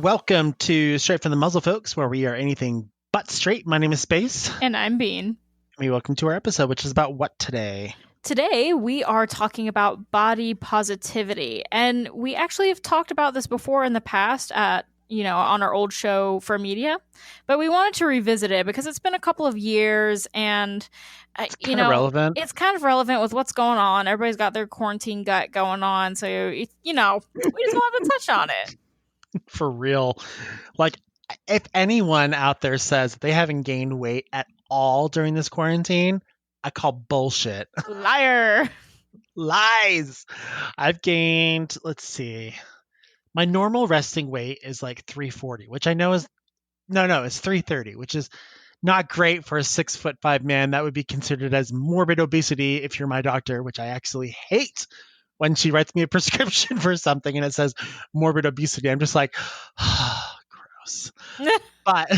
Welcome to Straight from the Muzzle, folks, where we are anything but straight. My name is Space. And I'm Bean. Welcome to our episode, which is about what today? Today, we are talking about body positivity. And we actually have talked about this before in the past on our old show for media. But we wanted to revisit it because it's been a couple of years and, it's kind of relevant. It's kind of relevant with what's going on. Everybody's got their quarantine gut going on. So, we just wanted to touch on it. For real. Like, if anyone out there says they haven't gained weight at all during this quarantine, I call bullshit. Liar. Lies. I've gained, let's see. My normal resting weight is like 340, which I know is, it's 330, which is not great for a 6'5" man. That would be considered as morbid obesity if you're my doctor, which I actually hate. When she writes me a prescription for something and it says morbid obesity, I'm just like, oh, gross. but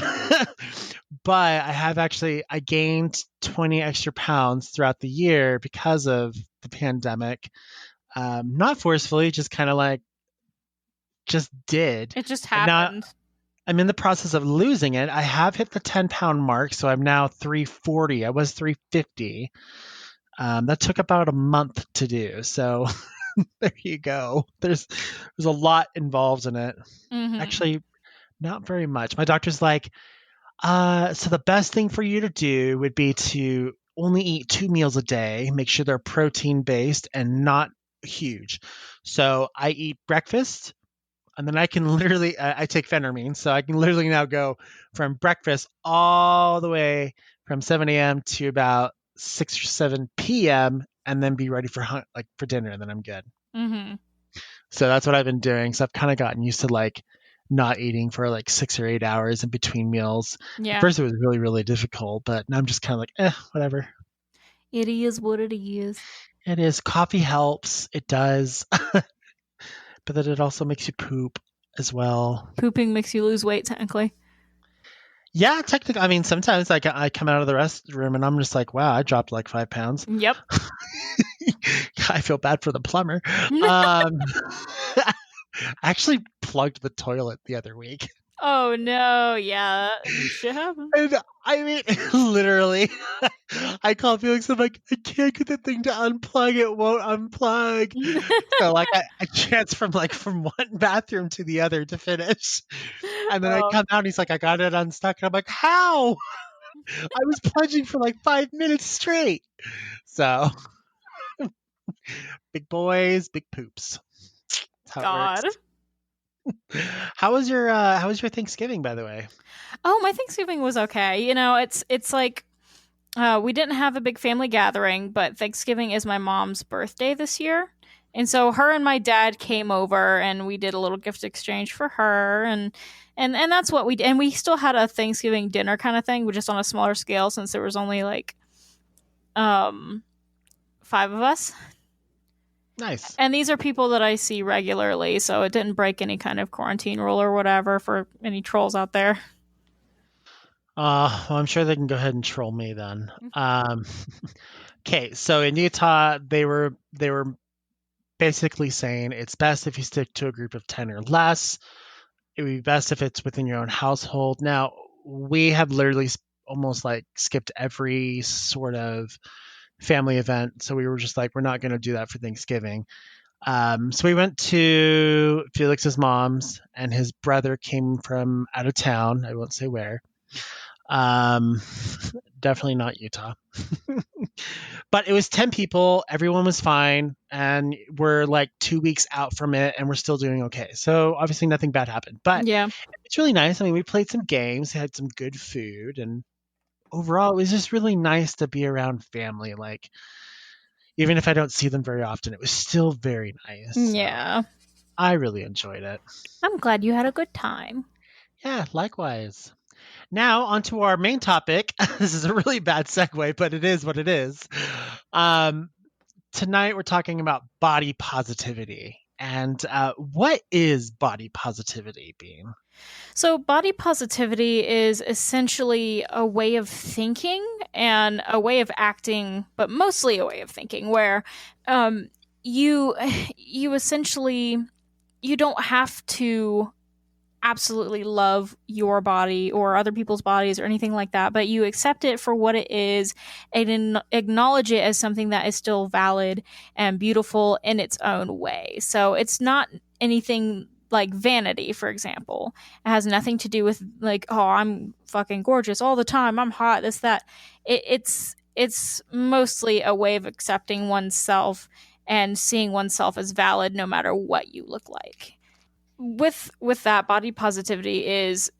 I gained 20 extra pounds throughout the year because of the pandemic. Not forcefully, just kind of like, just did. It just happened. Now, I'm in the process of losing it. I have hit the 10-pound mark, so I'm now 340. I was 350. That took about a month to do. So there you go. There's a lot involved in it. Mm-hmm. Actually, not very much. My doctor's like, so the best thing for you to do would be to only eat 2 meals a day. Make sure they're protein based and not huge. So I eat breakfast, and then I can literally, I take phentermine. So I can literally now go from breakfast all the way from 7 a.m. to about 6 or 7 p.m. and then be ready for dinner, and then I'm good. Mm-hmm. So that's what I've been doing. So I've kind of gotten used to like not eating for like 6 or 8 hours in between meals. Yeah. At first it was really, really difficult, but now I'm just kind of like, whatever. It is what it is. It is. Coffee helps. It does. But then it also makes you poop as well. Pooping makes you lose weight, technically. Yeah, technically. I mean, sometimes I come out of the restroom and I'm just like, wow, I dropped like 5 pounds. Yep. I feel bad for the plumber. I actually plugged the toilet the other week. Oh, no. Yeah, shit happens. And I mean, literally, I call Felix. I'm like, I can't get the thing to unplug. It won't unplug. So like, I chance from one bathroom to the other to finish. And then I come out and he's like, I got it unstuck. And I'm like, how? I was plunging for like 5 minutes straight. So big boys, big poops. That's how God. it works. How was your Thanksgiving, by the way? Oh, my Thanksgiving was okay. It's like we didn't have a big family gathering, but Thanksgiving is my mom's birthday this year. And so her and my dad came over and we did a little gift exchange for her and that's what we did. And we still had a Thanksgiving dinner kind of thing, but just on a smaller scale since there was only like 5 of us. Nice. And these are people that I see regularly, so it didn't break any kind of quarantine rule or whatever for any trolls out there. Well, I'm sure they can go ahead and troll me then. Okay, so in Utah, they were basically saying it's best if you stick to a group of 10 or less. It would be best if it's within your own household. Now, we have literally almost like skipped every sort of family event, so we were just like, we're not going to do that for Thanksgiving. So we went to Felix's mom's, and his brother came from out of town. I won't say where. Definitely not Utah. But it was 10 people. Everyone was fine, and we're like 2 weeks out from it, and we're still doing okay. So obviously nothing bad happened, but yeah, it's really nice. I mean, we played some games, had some good food, and overall, it was just really nice to be around family. Like, even if I don't see them very often, it was still very nice. Yeah. So I really enjoyed it. I'm glad you had a good time. Yeah, likewise. Now, on to our main topic. This is a really bad segue, but it is what it is. Tonight, we're talking about body positivity. And what is body positivity, Bean? So body positivity is essentially a way of thinking and a way of acting, but mostly a way of thinking where you essentially, you don't have to absolutely love your body or other people's bodies or anything like that, but you accept it for what it is and acknowledge it as something that is still valid and beautiful in its own way. So it's not anything like vanity, for example. It has nothing to do with like, oh, I'm fucking gorgeous all the time, I'm hot, this, that. It's mostly a way of accepting oneself and seeing oneself as valid no matter what you look like. With that, body positivity is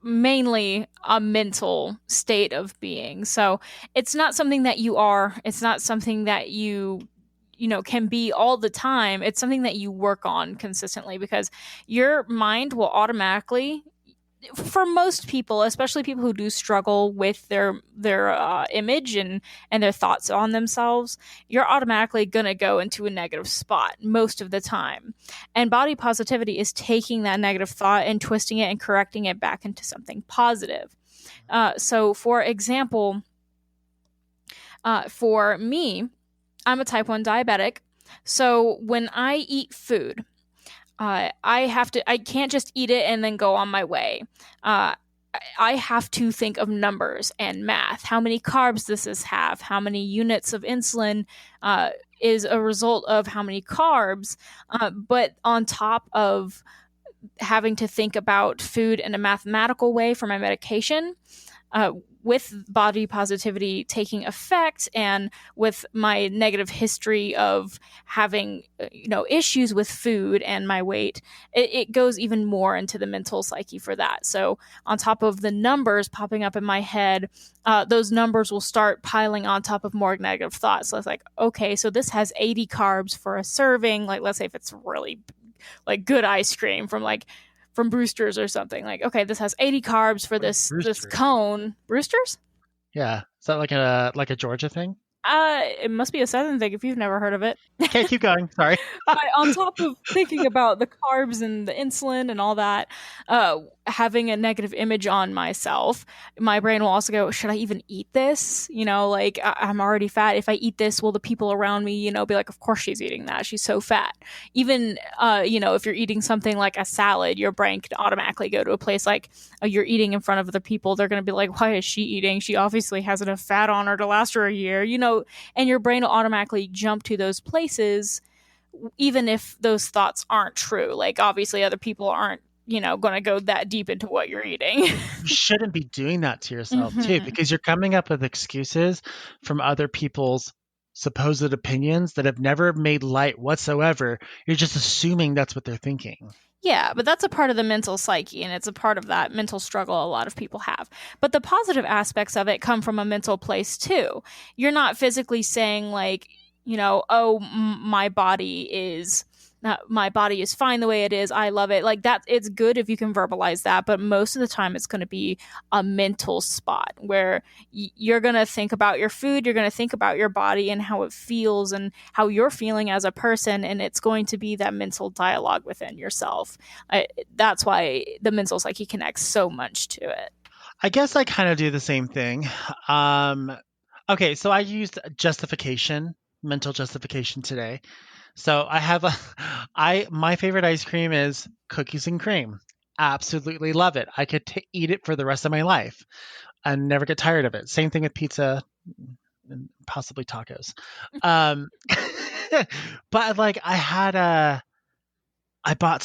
mainly a mental state of being. So it's not something that you are, it's not something that you know can be all the time. It's something that you work on consistently because your mind will automatically, for most people, especially people who do struggle with their image and their thoughts on themselves, you're automatically gonna go into a negative spot most of the time. And body positivity is taking that negative thought and twisting it and correcting it back into something positive. So, for example, for me, I'm a type 1 diabetic. So when I eat food, I can't just eat it and then go on my way. Uh, I have to think of numbers and math. How many carbs does this have? How many units of insulin uh, is a result of how many carbs? But on top of having to think about food in a mathematical way for my medication, uh, with body positivity taking effect and with my negative history of having issues with food and my weight, it goes even more into the mental psyche for that. So on top of the numbers popping up in my head, those numbers will start piling on top of more negative thoughts. So it's like, okay, so this has 80 carbs for a serving, like let's say if it's really like good ice cream from Brewster's or something. Like, okay, this has 80 carbs for What is this Brewster? cone. Brewster's? Yeah. Is that like a Georgia thing? It must be a southern thing if you've never heard of it. Okay, keep going. Sorry. But on top of thinking about the carbs and the insulin and all that, having a negative image on myself, my brain will also go, should I even eat this? Like I'm already fat. If I eat this, will the people around me, be like, of course she's eating that. She's so fat. Even, if you're eating something like a salad, your brain can automatically go to a place like, you're eating in front of other people. They're going to be like, why is she eating? She obviously has enough fat on her to last her a year, and your brain will automatically jump to those places even if those thoughts aren't true. Like obviously other people aren't, going to go that deep into what you're eating. You shouldn't be doing that to yourself too, Hmm. because you're coming up with excuses from other people's supposed opinions that have never made light whatsoever. You're just assuming that's what they're thinking. Yeah, but that's a part of the mental psyche and it's a part of that mental struggle a lot of people have. But the positive aspects of it come from a mental place too. You're not physically saying like, oh, my body is fine the way it is. I love it. Like that, it's good if you can verbalize that, but most of the time it's going to be a mental spot where you're going to think about your food, you're going to think about your body and how it feels and how you're feeling as a person, and it's going to be that mental dialogue within yourself. That's why the mental psyche connects so much to it. I guess I kind of do the same thing. Um, okay, so I used justification, mental justification today. So I have a, my favorite ice cream is cookies and cream. Absolutely love it. I could eat it for the rest of my life and never get tired of it. Same thing with pizza and possibly tacos. Um, but like I bought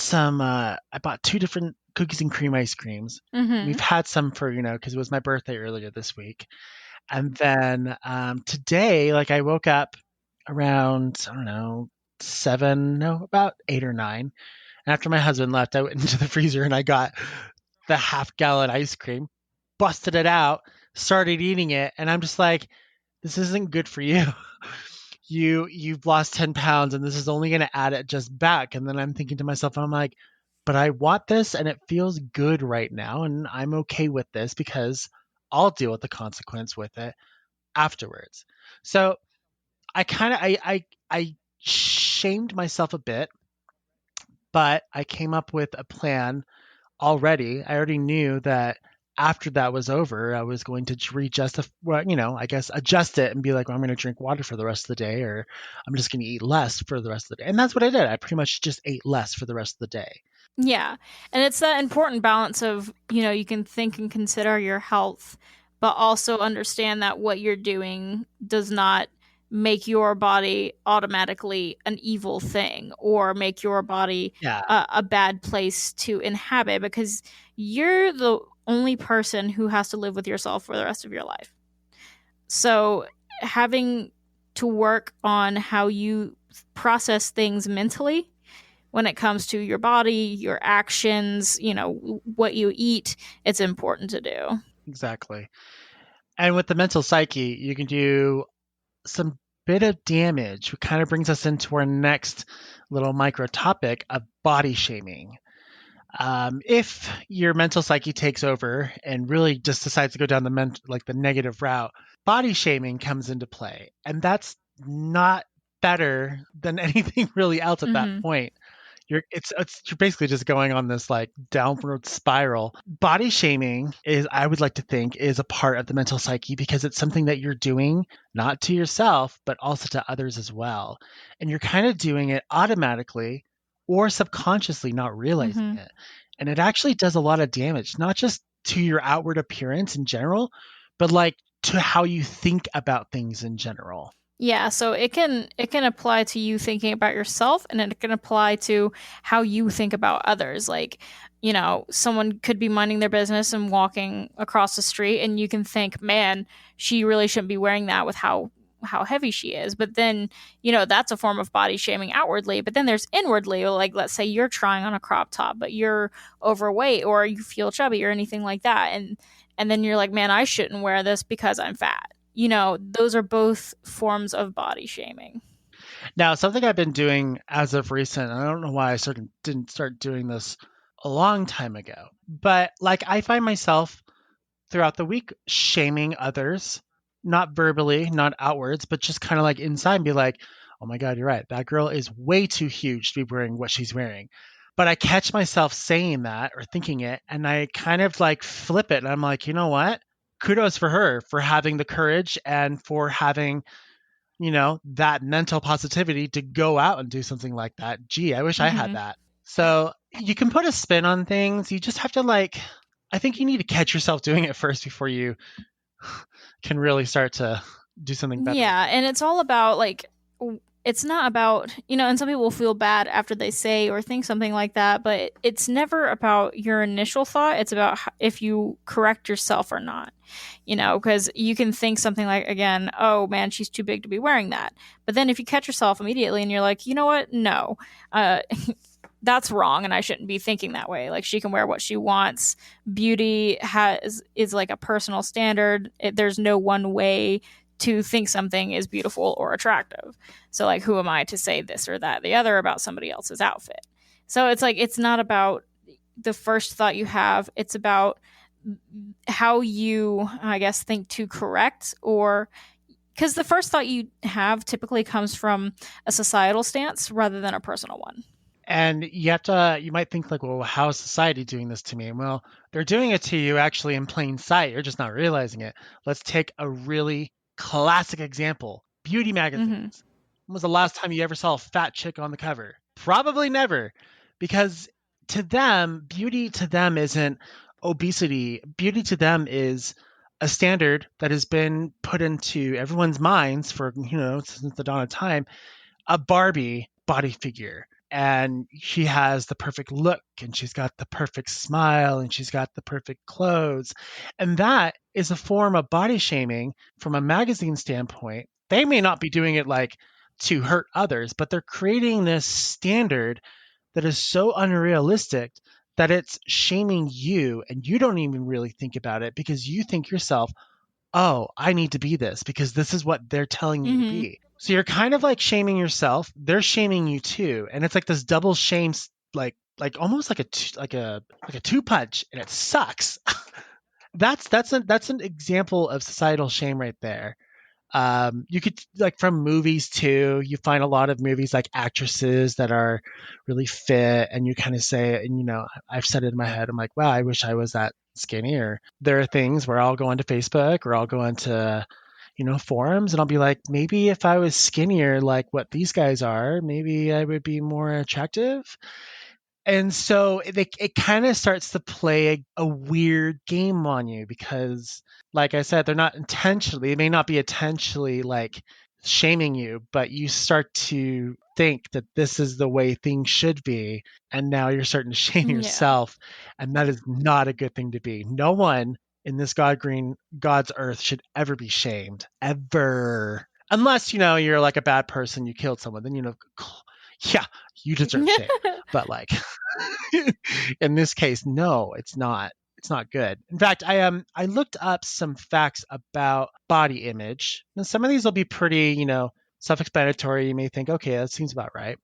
two different cookies and cream ice creams. We've Mm-hmm. had some for, because it was my birthday earlier this week. And then today, like I woke up around, I don't know, seven, no, about eight or nine. And after my husband left, I went into the freezer and I got the half-gallon ice cream, busted it out, started eating it, and I'm just like, this isn't good for you. You've lost 10 pounds and this is only going to add it just back. And then I'm thinking to myself, I'm like, but I want this and it feels good right now. And I'm okay with this because I'll deal with the consequence with it afterwards. So I kind of, I shamed myself a bit, but I came up with a plan already. I already knew that after that was over, I was going to readjust, well, I guess adjust it and be like, well, I'm going to drink water for the rest of the day, or I'm just going to eat less for the rest of the day. And that's what I did. I pretty much just ate less for the rest of the day. Yeah. And it's that important balance of, you can think and consider your health, but also understand that what you're doing does not make your body automatically an evil thing or make your body Yeah, a bad place to inhabit, because you're the only person who has to live with yourself for the rest of your life. So having to work on how you process things mentally when it comes to your body, your actions, what you eat, it's important to do. exactly. And with the mental psyche, you can do some bit of damage, which kind of brings us into our next little micro topic of body shaming. If your mental psyche takes over and really just decides to go down the negative route, body shaming comes into play, and that's not better than anything really else at that Mm-hmm. point. You're basically just going on this like downward spiral. Body shaming is, I would like to think, is a part of the mental psyche because it's something that you're doing not to yourself but also to others as well, and you're kind of doing it automatically or subconsciously, not realizing Mm-hmm. it. And it actually does a lot of damage, not just to your outward appearance in general, but like to how you think about things in general. Yeah, so it can apply to you thinking about yourself, and it can apply to how you think about others. Like, someone could be minding their business and walking across the street, and you can think, "Man, she really shouldn't be wearing that with how heavy she is." But then, that's a form of body shaming outwardly, but then there's inwardly, like let's say you're trying on a crop top, but you're overweight or you feel chubby or anything like that, and then you're like, "Man, I shouldn't wear this because I'm fat." Those are both forms of body shaming. Now, something I've been doing as of recent, and I don't know why didn't start doing this a long time ago, but like I find myself throughout the week shaming others, not verbally, not outwards, but just kind of like inside and be like, oh my God, you're right. That girl is way too huge to be wearing what she's wearing. But I catch myself saying that or thinking it, and I kind of like flip it. And I'm like, you know what? Kudos for her for having the courage and for having, that mental positivity to go out and do something like that. Gee, I wish I had Hmm. that. So you can put a spin on things. You just have to like, I think you need to catch yourself doing it first before you can really start to do something better with Yeah, it. and it's all about like it's not about, and some people feel bad after they say or think something like that, but it's never about your initial thought. It's about if you correct yourself or not. Because you can think something like, again, oh man, she's too big to be wearing that. But then if you catch yourself immediately and you're like, you know what? No, uh, that's wrong, and I shouldn't be thinking that way. Like, she can wear what she wants. Beauty is like a personal standard. There's no one way to think something is beautiful or attractive. So like, who am I to say this or that, the other about somebody else's outfit? So it's like, it's not about the first thought you have. It's about how you, I guess, think to correct, or because the first thought you have typically comes from a societal stance rather than a personal one. And you might think like, well, how is society doing this to me? Well, they're doing it to you actually in plain sight. You're just not realizing it. Let's take a really classic example. Beauty Mm-hmm. magazines. When was the last time you ever saw a fat chick on the cover? Probably never. Because to them, beauty to them isn't obesity. Beauty to them is a standard that has been put into everyone's minds for, since the dawn of time, a Barbie body figure. And she has the perfect look and she's got the perfect smile and she's got the perfect clothes. And that is a form of body shaming from a magazine standpoint. They may not be doing it like to hurt others, but they're creating this standard that is so unrealistic that it's shaming you and you don't even really think about it because you think yourself, oh, I need to be this because this is what they're telling me to Mm-hmm. be. So you're kind of like shaming yourself. They're shaming you too, and it's like this double shame, like almost like a two punch, and it sucks. That's an example of societal shame right there. You could like from movies too. You find a lot of movies like actresses that are really fit, and you kind of say, and I've said it in my head. I'm like, wow, I wish I was that skinny. Or there are things where I'll go onto Facebook or I'll go into forums and I'll be like, maybe if I was skinnier like what these guys are, maybe I would be more attractive. And so it kind of starts to play a weird game on you because, like I said, they're not intentionally, it may not be intentionally like shaming you, but you start to think that this is the way things should be. And now you're starting to shame Yeah. yourself. And that is not a good thing to be. No one in this God's earth should ever be shamed, ever. Unless, you're like a bad person, you killed someone, then, yeah, you deserve shame. But like, in this case, no, it's not. It's not good. In fact, I looked up some facts about body image. And some of these will be pretty, self-explanatory. You may think, okay, that seems about right.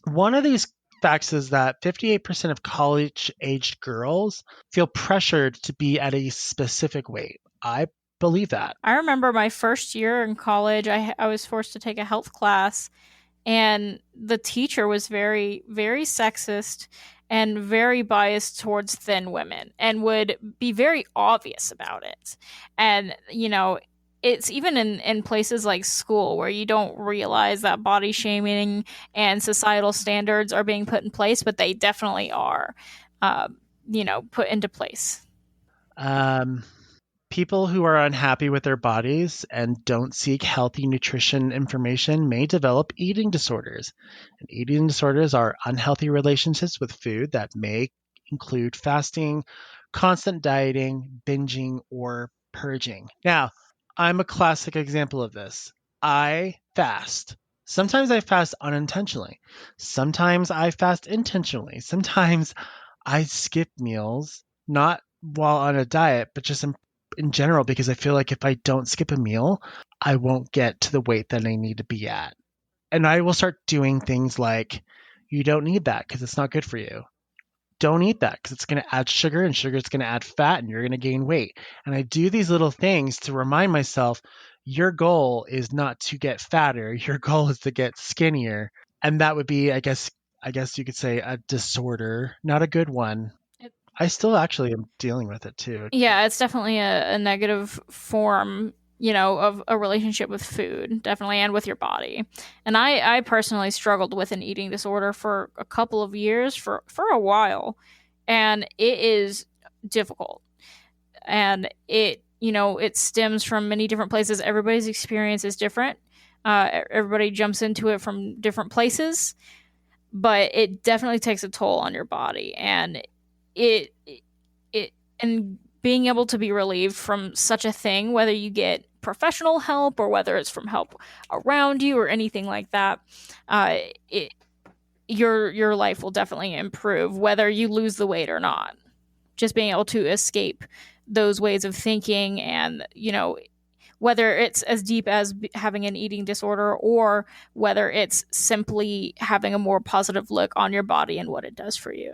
One of these facts is that 58% of college-aged girls feel pressured to be at a specific weight. I believe that. I remember my first year in college, I was forced to take a health class, and the teacher was very, very sexist and very biased towards thin women and would be very obvious about it. And, it's even in places like school where you don't realize that body shaming and societal standards are being put in place, but they definitely are, uh, put into place. Um, People who are unhappy with their bodies and don't seek healthy nutrition information may develop eating disorders. And eating disorders are unhealthy relationships with food that may include fasting, constant dieting, binging, or purging. Now, I'm a classic example of this. I fast. Sometimes I fast unintentionally. Sometimes I fast intentionally. Sometimes I skip meals, not while on a diet, but just in general, because I feel like if I don't skip a meal, I won't get to the weight that I need to be at. And I will start doing things like, you don't need that because it's not good for you. Don't eat that because it's going to add sugar and sugar is going to add fat and you're going to gain weight. And I do these little things to remind myself your goal is not to get fatter, your goal is to get skinnier. And that would be, I guess you could say a disorder, not a good one. I still actually am dealing with it too. Yeah, it's definitely a negative form, of a relationship with food, definitely, and with your body. And I personally struggled with an eating disorder for a couple of years, for a while, and it is difficult. And it stems from many different places. Everybody's experience is different. Everybody jumps into it from different places, but it definitely takes a toll on your body, and it it and being able to be relieved from such a thing, whether you get professional help or whether it's from help around you or anything like that, uh, it your life will definitely improve whether you lose the weight or not. Just being able to escape those ways of thinking, and whether it's as deep as having an eating disorder or whether it's simply having a more positive look on your body and what it does for you.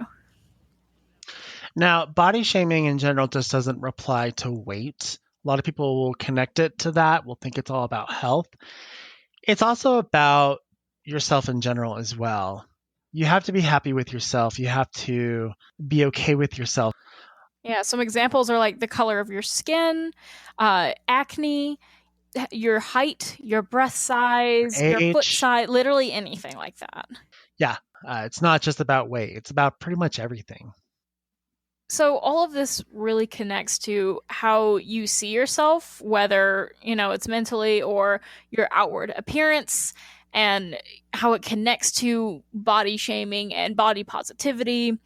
Now, body shaming in general just doesn't apply to weight. A lot of people will connect it to that, will think it's all about health. It's also about yourself in general as well. You have to be happy with yourself. You have to be okay with yourself. Yeah, some examples are like the color of your skin, acne, your height, your breast size, your foot Age, size, literally anything like that. yeah, it's not just about weight, it's about pretty much everything. So all of this really connects to how you see yourself, whether, it's mentally or your outward appearance, and how it connects to body shaming and body positivity.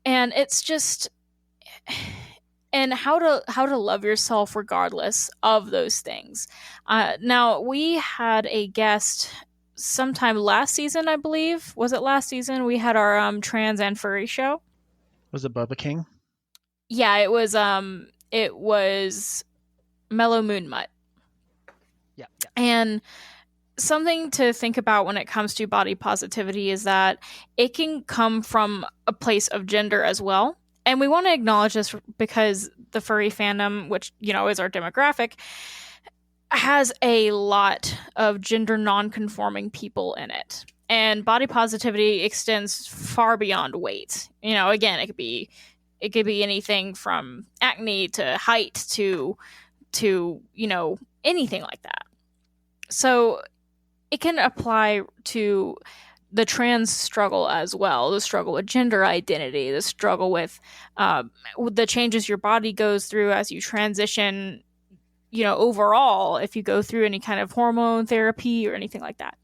And it's just and how to love yourself regardless of those things. Now we had a guest sometime last season, I believe. Was it last season? We had our trans and furry show. Was it Bubba King? Yeah, it was Mellow Moon Mutt. Yeah, yeah. And something to think about when it comes to body positivity is that it can come from a place of gender as well. And we want to acknowledge this because the furry fandom, which, is our demographic, has a lot of gender non-conforming people in it. And body positivity extends far beyond weight. Again, it could be anything from acne to height to anything like that. So it can apply to the trans struggle as well, the struggle with gender identity, the struggle with the changes your body goes through as you transition, overall, if you go through any kind of hormone therapy or anything like that.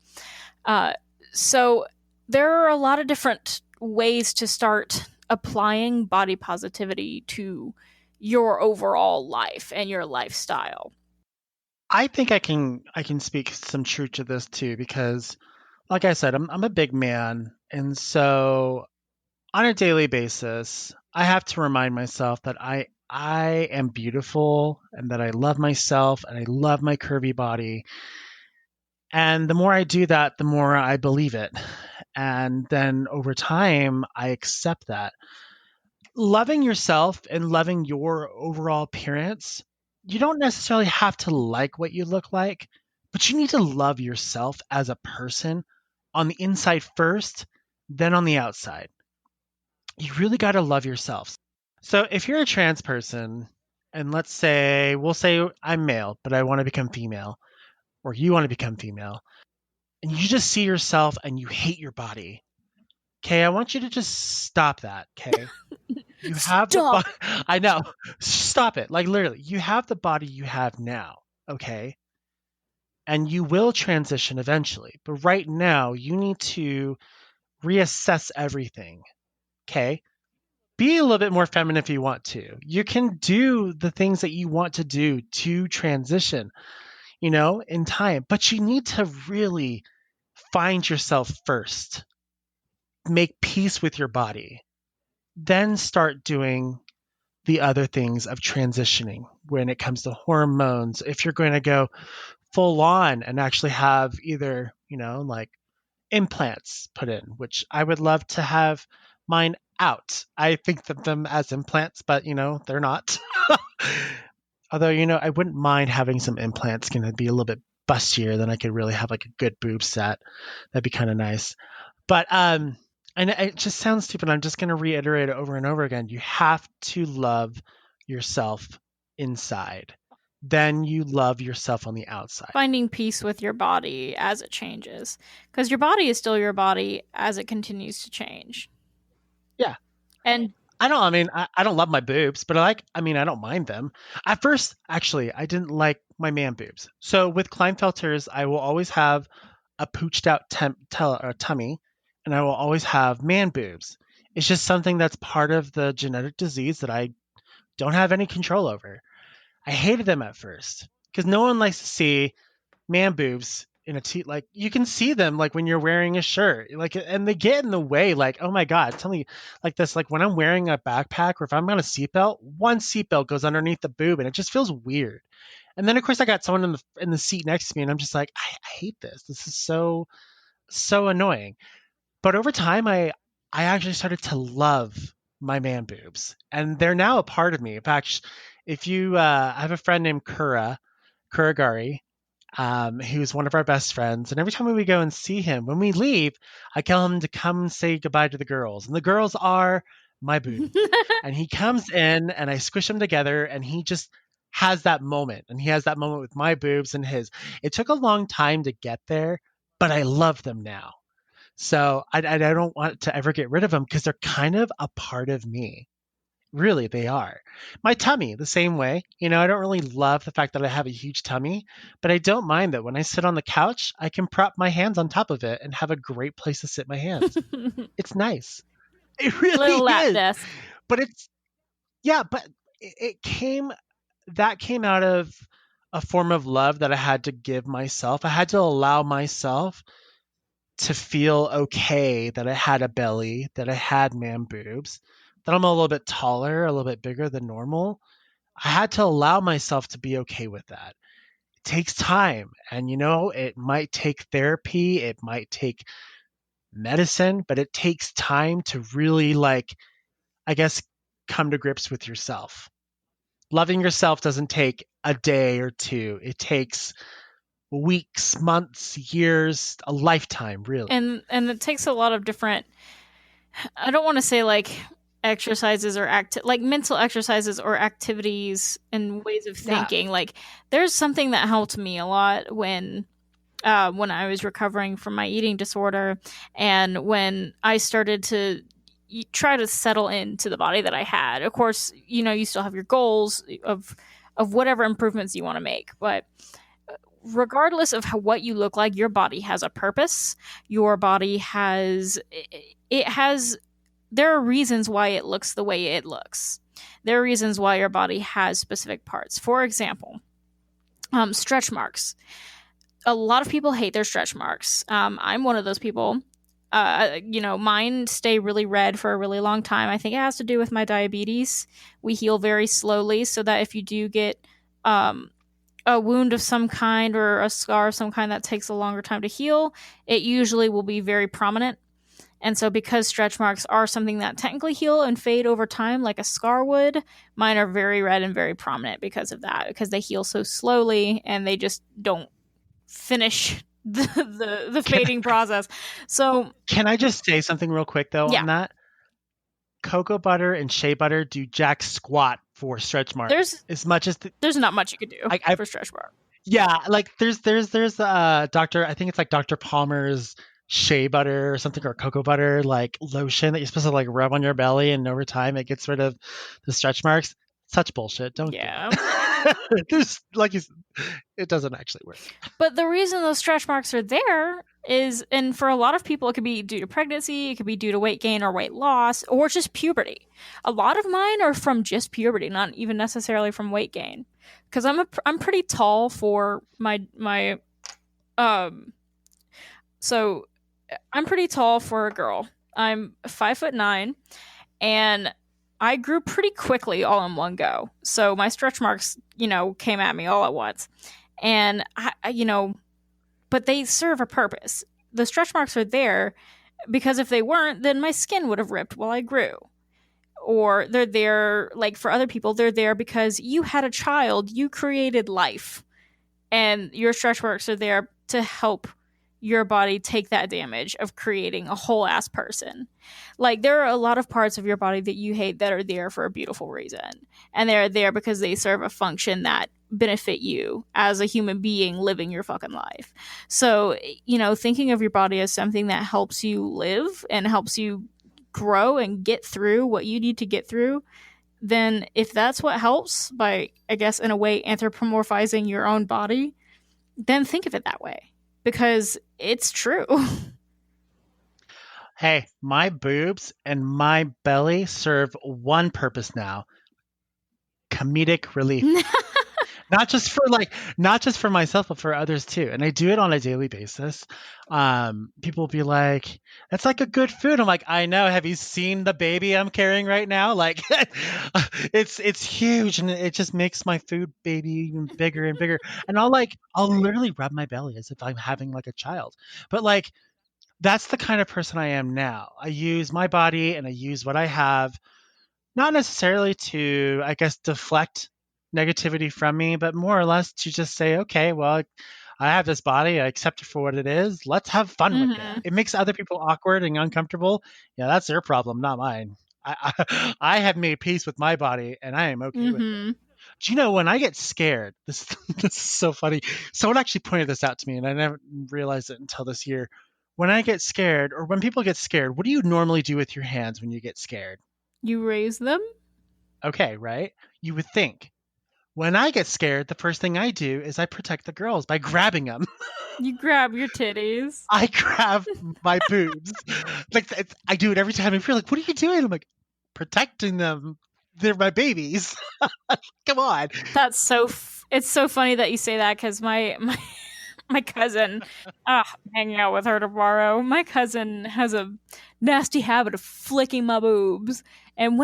Uh, so there are a lot of different ways to start applying body positivity to your overall life and your lifestyle. I think I can speak some truth to this too because, like I said, I'm a big man, and so on a daily basis, I have to remind myself that I am beautiful and that I love myself and I love my curvy body. And the more I do that, the more I believe it. And then over time, I accept that. Loving yourself and loving your overall appearance, you don't necessarily have to like what you look like, but you need to love yourself as a person on the inside first, then on the outside. You really got to love yourself. So if you're a trans person, and let's say, we'll say I'm male, but I want to become female, or you want to become female, and you just see yourself and you hate your body, okay, I want you to just stop that, okay? You have the Stop. body. I know. Stop it. Like literally, you have the body you have now, okay? And you will transition eventually. But right now, you need to reassess everything, okay? Be a little bit more feminine if you want to. You can do the things that you want to do to transition, in time, but you need to really find yourself first. Make peace with your body. Then start doing the other things of transitioning when it comes to hormones. If you're going to go full on and actually have either, like implants put in, which I would love to have mine out. I think of them as implants, but they're not. Although, I wouldn't mind having some implants, going to be a little bit bustier, then I could really have like a good boob set. That'd be kind of nice. But and it just sounds stupid. I'm just going to reiterate it over and over again. You have to love yourself inside. Then you love yourself on the outside. Finding peace with your body as it changes, because your body is still your body as it continues to change. Yeah. And I don't love my boobs, but I don't mind them. At first, actually, I didn't like my man boobs. So with Kleinfelters, I will always have a pooched out tummy, and I will always have man boobs. It's just something that's part of the genetic disease that I don't have any control over. I hated them at first because no one likes to see man boobs in a t like you can see them like when you're wearing a shirt like and they get in the way like oh my god tell me like this like when I'm wearing a backpack or if I'm on a seatbelt one seatbelt goes underneath the boob and it just feels weird and then of course I got someone in the seat next to me and I'm just like I hate this is so annoying but over time I actually started to love my man boobs and they're now a part of me in fact if you I have a friend named Kuragari who's one of our best friends. And every time we go and see him, when we leave, I tell him to come and say goodbye to the girls. And the girls are my boobs. And he comes in and I squish them together and he just has that moment. And he has that moment with my boobs and his. It took a long time to get there, but I love them now. So I don't want to ever get rid of them because they're kind of a part of me. Really, they are. My tummy, the same way. I don't really love the fact that I have a huge tummy, but I don't mind that when I sit on the couch, I can prop my hands on top of it and have a great place to sit my hands. It's nice. It really little lap is. desk. But yeah, but it that came out of a form of love that I had to give myself. I had to allow myself to feel okay that I had a belly, that I had man boobs, that I'm a little bit taller, a little bit bigger than normal. I had to allow myself to be okay with that. It takes time. And, it might take therapy, it might take medicine, but it takes time to really, I guess, come to grips with yourself. Loving yourself doesn't take a day or two, it takes weeks, months, years, a lifetime, really. And it takes a lot of different, I don't want to say like exercises or like mental exercises or activities and ways of Yeah. thinking. Like there's something that helped me a lot when when I was recovering from my eating disorder, and when I started to try to settle into the body that I had. Of course, you still have your goals of whatever improvements you want to make, but regardless of what you look like, your body has a purpose. Your body has it has there are reasons why it looks the way it looks. There are reasons why your body has specific parts. For example, stretch marks. A lot of people hate their stretch marks. I'm one of those people. Mine stay really red for a really long time. I think it has to do with my diabetes. We heal very slowly, so that if you do get a wound of some kind or a scar of some kind that takes a longer time to heal, it usually will be very prominent. And so, because stretch marks are something that technically heal and fade over time, like a scar would, mine are very red and very prominent because of that, because they heal so slowly and they just don't finish the Can, fading process. So, can I just say something real quick though yeah, on that? Cocoa butter and shea butter do jack squat for stretch marks. there's As much as there's not much you could do I for stretch mark. yeah, like there's Doctor, I think it's like Dr. Palmer's shea butter or something, or cocoa butter like lotion that you're supposed to like rub on your belly, and over time it gets rid of the stretch marks. Such bullshit. Don't get Yeah. it. There's like it doesn't actually work. But the reason those stretch marks are there is, and for a lot of people, it could be due to pregnancy, it could be due to weight gain or weight loss, or just puberty. A lot of mine are from just puberty, not even necessarily from weight gain. Because I'm pretty tall for my um. So I'm pretty tall for a girl. I'm 5'9", and I grew pretty quickly all in one go. So my stretch marks, came at me all at once, and but they serve a purpose. The stretch marks are there because if they weren't, then my skin would have ripped while I grew. Or they're there, like for other people, they're there because you had a child, you created life, and your stretch marks are there to help your body take that damage of creating a whole ass person. Like, there are a lot of parts of your body that you hate that are there for a beautiful reason. And they're there because they serve a function that benefit you as a human being living your fucking life. So, thinking of your body as something that helps you live and helps you grow and get through what you need to get through, then if that's what helps by, I guess, in a way, anthropomorphizing your own body, then think of it that way because it's true. Hey, my boobs and my belly serve one purpose now: comedic relief. Not just for myself, but for others too. And I do it on a daily basis. People will be like, "That's like a good food." I'm like, "I know. Have you seen the baby I'm carrying right now? Like, it's huge, and it just makes my food baby even bigger and bigger." And I'll literally rub my belly as if I'm having like a child. But like, that's the kind of person I am now. I use my body and I use what I have, not necessarily to, I guess, deflect negativity from me, but more or less to just say, okay, well, I have this body. I accept it for what it is. Let's have fun with it. Mm-hmm. It makes other people awkward and uncomfortable. Yeah, that's their problem, not mine. I have made peace with my body and I am okay with it. Mm-hmm. Do you know when I get scared? This is so funny. Someone actually pointed this out to me, and I never realized it until this year. When I get scared, or when people get scared, what do you normally do with your hands when you get scared? You raise them. Okay, right? You would think. When I get scared, the first thing I do is I protect the girls by grabbing them. You grab your titties. I grab my boobs. Like I do it every time. I feel like, what are you doing? I'm like, protecting them. They're my babies. Come on. That's it's so funny that you say that because my cousin, hanging out with her tomorrow. My cousin has a nasty habit of flicking my boobs, and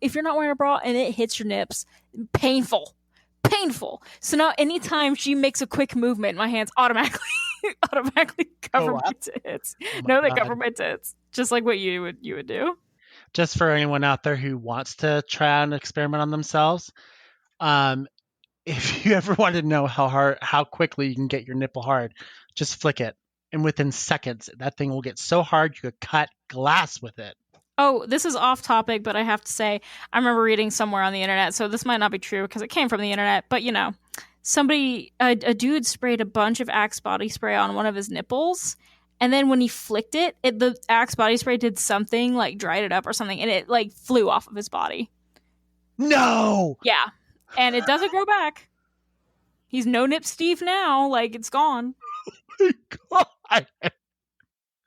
if you're not wearing a bra and it hits your nips, painful, painful. So now anytime she makes a quick movement, my hands automatically automatically cover Oh, my tits. oh my No, they cover god. my tits, just like what you would do. Just for anyone out there who wants to try and experiment on themselves, um, if you ever want to know how quickly you can get your nipple hard, just flick it, and within seconds, that thing will get so hard you could cut glass with it. Oh, this is off topic, but I have to say, I remember reading somewhere on the internet, so this might not be true because it came from the internet, but a dude sprayed a bunch of Axe body spray on one of his nipples, and then when he flicked the Axe body spray did something, like dried it up or something, and it like flew off of his body. No. Yeah, and it doesn't grow back. He's no Nip Steve now, like it's gone. God.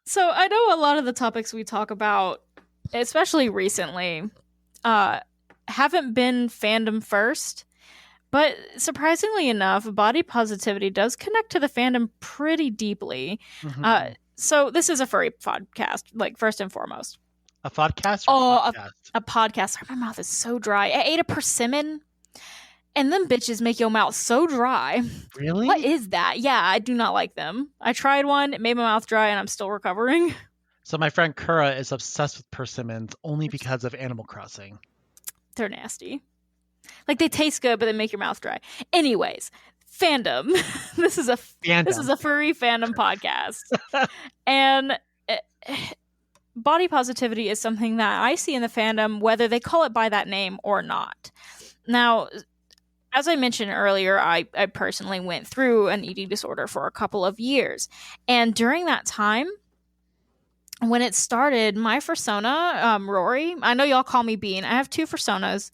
So I know a lot of the topics we talk about, especially recently, haven't been fandom first. But surprisingly enough, body positivity does connect to the fandom pretty deeply. Mm-hmm. So this is a furry podcast, like first and foremost. A podcast or podcast? A podcast. Sorry, my mouth is so dry. I ate a persimmon, and them bitches make your mouth so dry. Really? What is that? Yeah, I do not like them. I tried one, it made my mouth dry, and I'm still recovering. So my friend Kura is obsessed with persimmons only because of Animal Crossing. They're nasty. Like they taste good, but they make your mouth dry. Anyways, fandom. This is a furry fandom podcast, and body positivity is something that I see in the fandom, whether they call it by that name or not. Now, as I mentioned earlier, I personally went through an eating disorder for a couple of years, and during that time, when it started, my persona, Rory, I know y'all call me Bean. I have two personas.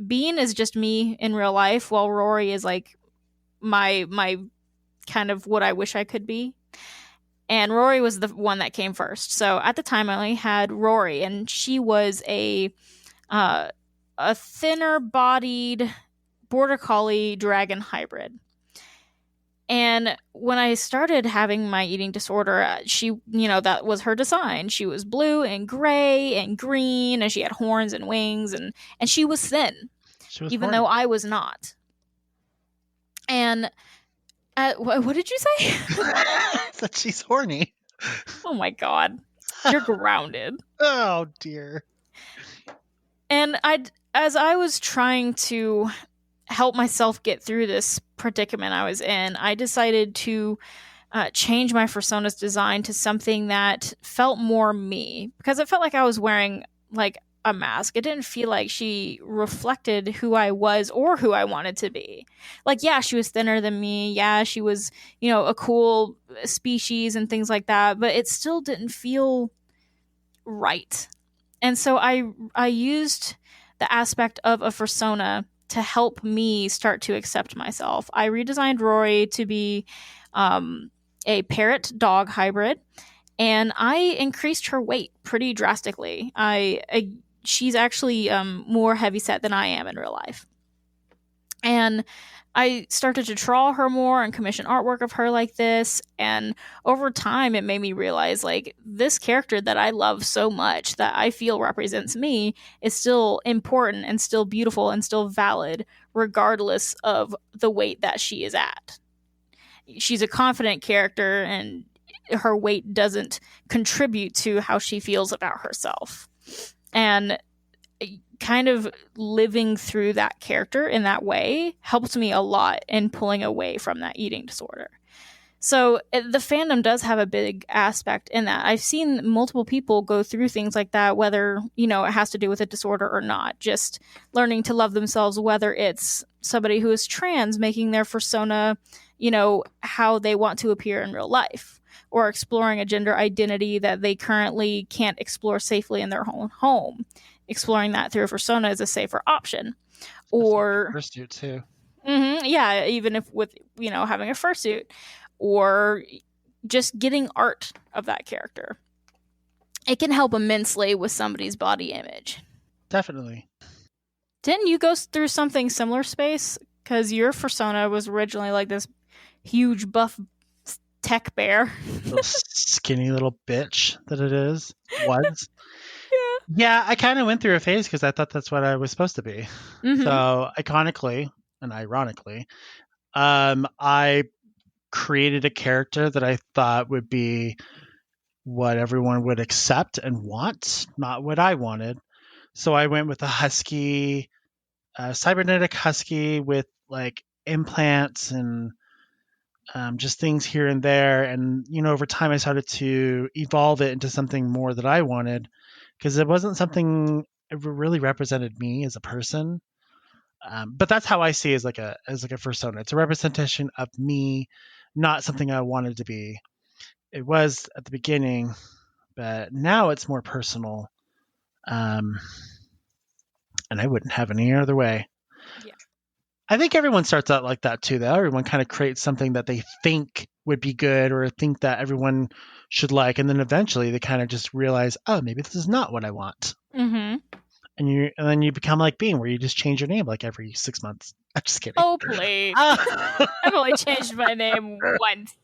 Bean is just me in real life, while Rory is like my kind of what I wish I could be. And Rory was the one that came first. So at the time, I only had Rory, and she was a thinner bodied border collie dragon hybrid. And when I started having my eating disorder, she, that was her design. She was blue and gray and green, and she had horns and wings, and she was thin, even though I was not. And what did you say? That she's horny. Oh my God. You're grounded. Oh dear. And as I was trying to help myself get through this predicament I was in, I decided to change my persona's design to something that felt more me, because it felt like I was wearing like a mask. It didn't feel like she reflected who I was or who I wanted to be. Like, yeah, she was thinner than me. Yeah, she was, a cool species and things like that, but it still didn't feel right. And so I used the aspect of a persona to help me start to accept myself. I redesigned Rory to be a parrot dog hybrid, and I increased her weight pretty drastically. She's actually more heavyset than I am in real life. And I started to draw her more and commission artwork of her like this. And over time, it made me realize, like, this character that I love so much, that I feel represents me, is still important and still beautiful and still valid, regardless of the weight that she is at. She's a confident character, and her weight doesn't contribute to how she feels about herself. And kind of living through that character in that way helped me a lot in pulling away from that eating disorder. So the fandom does have a big aspect in that. I've seen multiple people go through things like that, whether, it has to do with a disorder or not. Just learning to love themselves, whether it's somebody who is trans, making their persona, how they want to appear in real life, or exploring a gender identity that they currently can't explore safely in their own home. Exploring that through a persona is a safer option. Or fursuit too. Yeah, even if with having a fursuit, or just getting art of that character, it can help immensely with somebody's body image. Definitely. Didn't you go through something similar, Space? Because your persona was originally like this huge buff tech bear. Little skinny little bitch that it is. Was. Yeah, I kind of went through a phase because I thought that's what I was supposed to be. Mm-hmm. So iconically and ironically, I created a character that I thought would be what everyone would accept and want, not what I wanted. So I went with a husky, cybernetic husky with like implants and just things here and there. And, over time I started to evolve it into something more that I wanted, because it wasn't something it really represented me as a person. But that's how I see it as like a persona. It's a representation of me, not something I wanted to be. It was at the beginning, but now it's more personal. Um, and I wouldn't have it any other way. Yeah. I think everyone starts out like that too, though. Everyone kind of creates something that they think would be good or think that everyone should like, and then eventually they kind of just realize, oh, maybe this is not what I want. Mm-hmm. And then you become like Bean, where you just change your name like every 6 months. I'm just kidding. Oh, please. I've only changed my name once.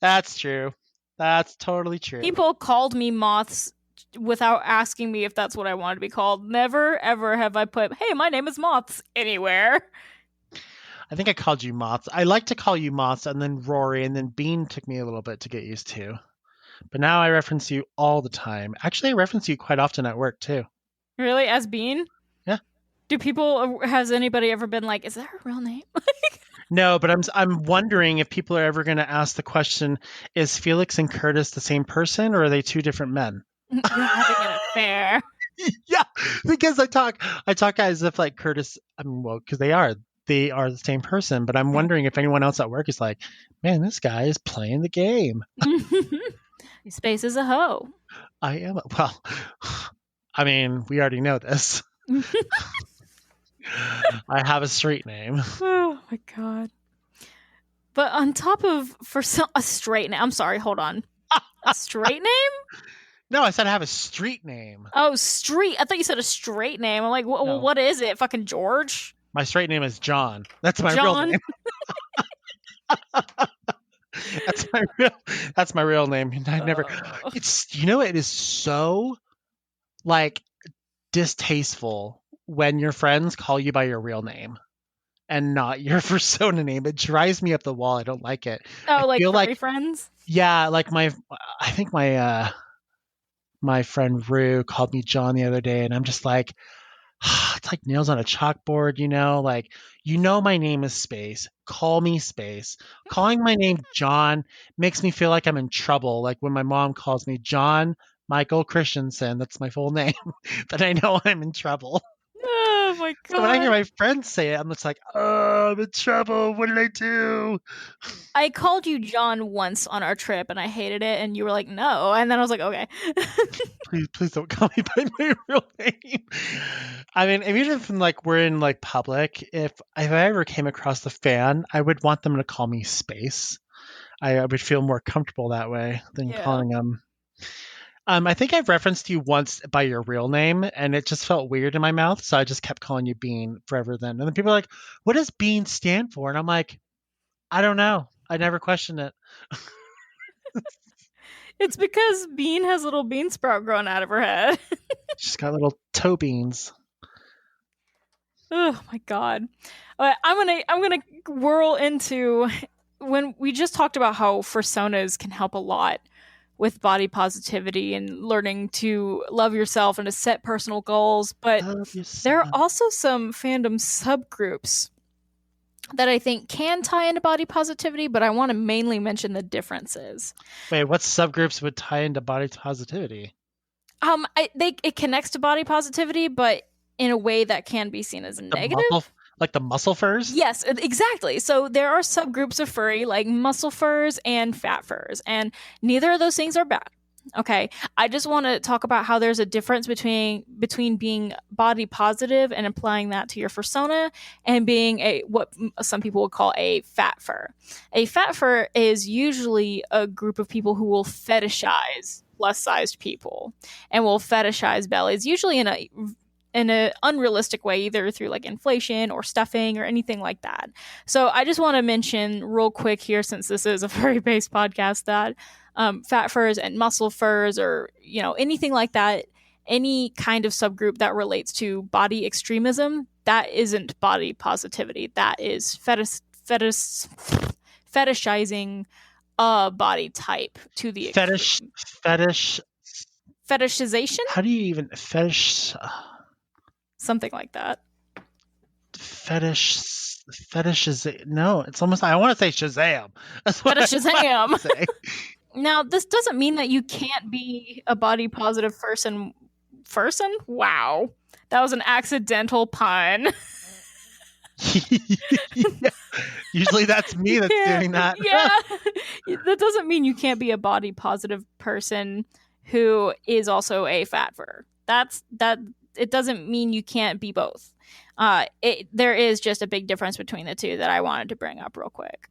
That's true. That's totally true. People called me Moths without asking me if that's what I wanted to be called. Never, ever have I put, hey, my name is Moths anywhere. I think I called you Moths. I like to call you Moths, and then Rory, and then Bean took me a little bit to get used to. But now I reference you all the time. Actually, I reference you quite often at work too. Really? As Bean? Yeah. Has anybody ever been like, is that her real name? No, but I'm wondering if people are ever going to ask the question: is Felix and Curtis the same person, or are they two different men? You're having an affair. Yeah, because I talk as if like Curtis. I mean, well, because they are the same person. But I'm wondering if anyone else at work is like, man, this guy is playing the game. Space is a hoe. I am. Well, I mean, we already know this. I have a street name. Oh my god. But on top of a straight name, I'm sorry, hold on. A straight name? No, I said I have a street name. Oh, street. I thought you said a straight name. I'm like, No. what is it? Fucking George? My straight name is John. That's my John? real name. That's my real name. I never. It's it is so like distasteful when your friends call you by your real name and not your persona name. It drives me up the wall. I don't like it. Oh, I like feel furry like friends? yeah, like I think my friend Rue called me John the other day, and I'm just like, it's like nails on a chalkboard, like, my name is Space. Call me Space. Calling my name John makes me feel like I'm in trouble. Like when my mom calls me John Michael Christensen, that's my full name, but I know I'm in trouble. Oh my god. So when I hear my friends say it, I'm just like, oh, I'm in trouble. What did I do? I called you John once on our trip and I hated it, and you were like, no. And then I was like, okay. Please don't call me by my real name. I mean, even if like we're in like public, if I ever came across the fan, I would want them to call me Space. I would feel more comfortable that way than calling them. I think I've referenced you once by your real name, and it just felt weird in my mouth, so I just kept calling you Bean forever then. And then people are like, what does Bean stand for? And I'm like, I don't know. I never questioned it. It's because Bean has a little bean sprout growing out of her head. She's got little toe beans. Oh my god. I'm gonna whirl into when we just talked about how personas can help a lot with body positivity and learning to love yourself and to set personal goals, but there are also some fandom subgroups that I think can tie into body positivity, but I want to mainly mention the differences. Wait, what subgroups would tie into body positivity? It connects to body positivity, but in a way that can be seen as a negative. Like the muscle furs? Yes, exactly. So there are subgroups of furry like muscle furs and fat furs, and neither of those things are bad. Okay, I just want to talk about how there's a difference between being body positive and applying that to your persona and being what some people would call a fat fur. A fat fur is usually a group of people who will fetishize plus-sized people and will fetishize bellies, usually in an unrealistic way, either through like inflation or stuffing or anything like that. So I just want to mention real quick here, since this is a furry-based podcast, that fat furs and muscle furs, or anything like that, any kind of subgroup that relates to body extremism, that isn't body positivity. That is fetishizing a body type to the fetishization. How do you even fetish? Something like that. Fetish is no. It's almost. I want to say Shazam. That's what Shazam. Say. Now, this doesn't mean that you can't be a body positive person. Wow. That was an accidental pun. Yeah. Usually that's me that's Yeah, doing that. yeah. That doesn't mean you can't be a body positive person who is also a fatver. That. It doesn't mean you can't be both. There is just a big difference between the two that I wanted to bring up real quick.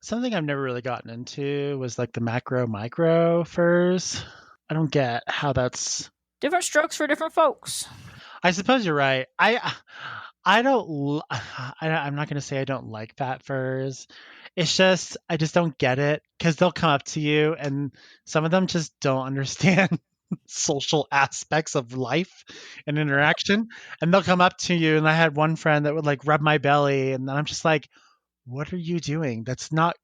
Something I've never really gotten into was like the macro micro furs. I don't get how that's. Different strokes for different folks. I suppose you're right. I don't. I'm not gonna say I don't like fat furs. It's just I just don't get it because they'll come up to you and some of them just don't understand social aspects of life and interaction, and they'll come up to you. And I had one friend that would like rub my belly, and then I'm just like, "What are you doing? That's not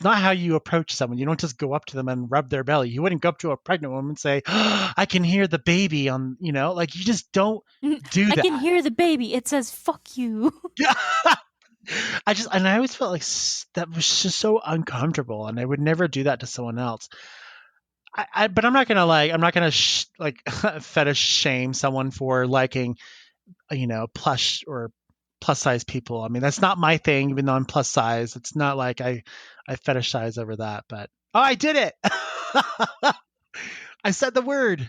how you approach someone. You don't just go up to them and rub their belly. You wouldn't go up to a pregnant woman and say, oh, I can hear the baby on, like you just don't do I can that." hear the baby. It says "fuck you." I always felt like that was just so uncomfortable, and I would never do that to someone else. But I'm not gonna fetish shame someone for liking, plush or plus size people. I mean, that's not my thing, even though I'm plus size. It's not like I fetishize over that, but I did it. I said the word.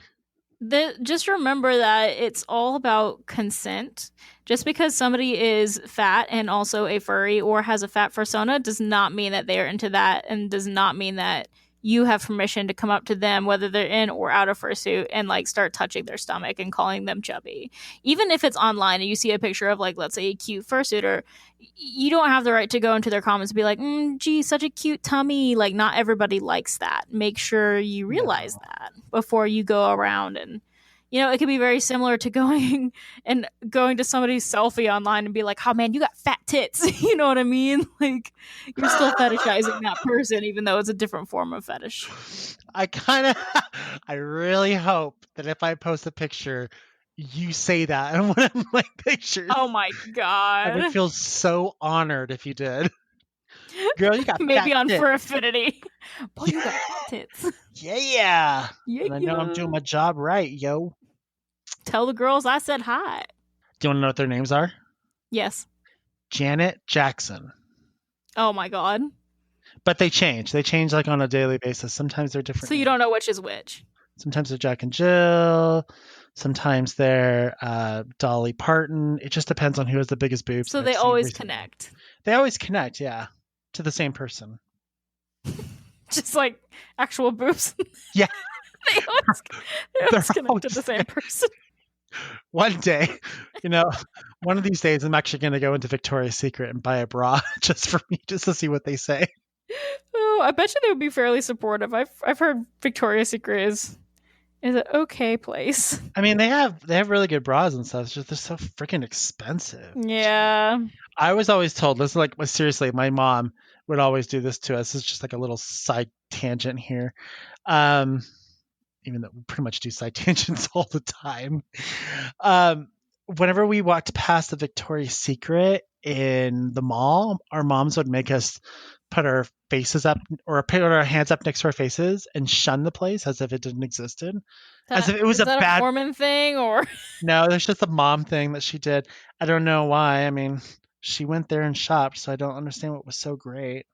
Just remember that it's all about consent. Just because somebody is fat and also a furry or has a fat persona does not mean that they are into that, and does not mean that you have permission to come up to them, whether they're in or out of fursuit, and like start touching their stomach and calling them chubby. Even if it's online and you see a picture of, like, let's say a cute fursuiter, you don't have the right to go into their comments and be like, gee, such a cute tummy. Like, not everybody likes that. Make sure you realize No. that before you go around. And it could be very similar to going to somebody's selfie online and be like, oh man, you got fat tits. You know what I mean? Like, you're still fetishizing that person, even though it's a different form of fetish. I really hope that if I post a picture, you say that in one of my pictures. Oh my I would god. feel so honored if you did. Girl, you got Maybe fat on tits. Fur Affinity. Boy, you got fat tits. Yeah. Yeah, And I know I'm doing yeah. my job right, yo. Tell the girls I said hi. Do you want to know what their names are? Yes. Janet, Jackson. Oh my god. But they change. They change like on a daily basis. Sometimes they're different So you names. don't know which is which. Sometimes they're Jack and Jill. Sometimes they're Dolly Parton. It just depends on who has the biggest boobs. So I've they seen always recently. connect. They always connect, yeah, to the same person. Just like actual boobs. Yeah. they always They're connect to always the same person. One day, one of these days, I'm actually going to go into Victoria's Secret and buy a bra just for me, just to see what they say. Oh, I bet you they would be fairly supportive. I've heard Victoria's Secret is an okay place. I mean, they have really good bras and stuff. It's just they're so freaking expensive. Yeah. I was always told this is like seriously, my mom would always do this to us. It's just like a little side tangent here. Even though we pretty much do side tangents all the time. Whenever we walked past the Victoria's Secret in the mall, our moms would make us put our faces up or put our hands up next to our faces and shun the place as if it didn't exist. As if it was is that a Mormon thing or? No, there's just a mom thing that she did. I don't know why. I mean, she went there and shopped, so I don't understand what was so great.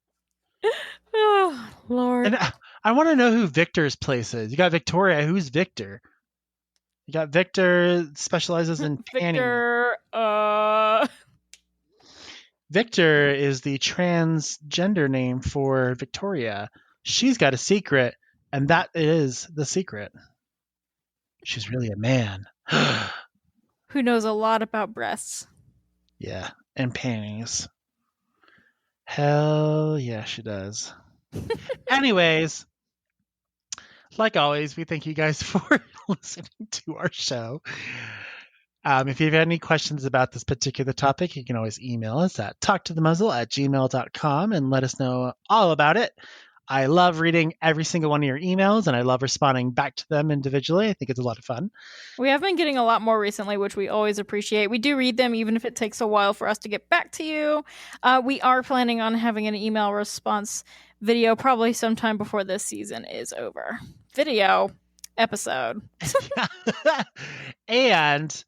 Oh, Lord. And I want to know who Victor's place is. You got Victoria. Who's Victor? You got Victor specializes in panning. Victor, Victor is the transgender name for Victoria. She's got a secret, and that is the secret. She's really a man. who knows a lot about breasts. Yeah, and panties. Hell yeah, she does. Anyways, like always, we thank you guys for listening to our show. If you have any questions about this particular topic, you can always email us at talktothemuzzle@gmail.com and let us know all about it. I love reading every single one of your emails, and I love responding back to them individually. I think it's a lot of fun. We have been getting a lot more recently, which we always appreciate. We do read them, even if it takes a while for us to get back to you. We are planning on having an email response video probably sometime before this season is over. Video. episode. And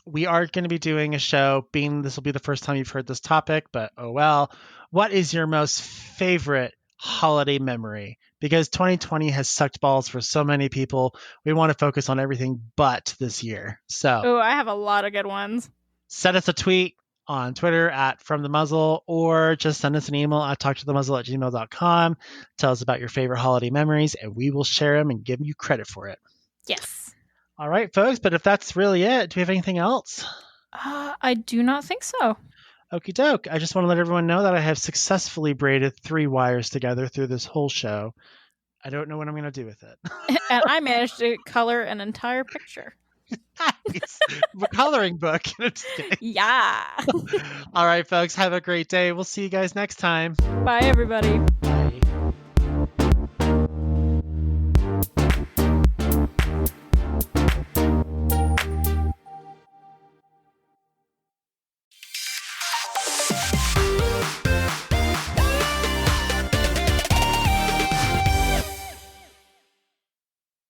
we are going to be doing a show, being this will be the first time you've heard this topic, but oh well. What is your most favorite holiday memory? Because 2020 has sucked balls for so many people. We want to focus on everything but this year. So Oh, I have a lot of good ones. send us a tweet on Twitter at From the Muzzle, or just send us an email at talktothemuzzle@gmail.com. Tell us about your favorite holiday memories, and we will share them and give you credit for it. Yes. All right, folks, but if that's really it, do we have anything else? I do not think so. Okie doke. I just want to let everyone know that I have successfully braided 3 wires together through this whole show. I don't know what I'm going to do with it. And I managed to color an entire picture. Nice. A coloring book. Yeah. All right, folks, have a great day. We'll see you guys next time. Bye, everybody.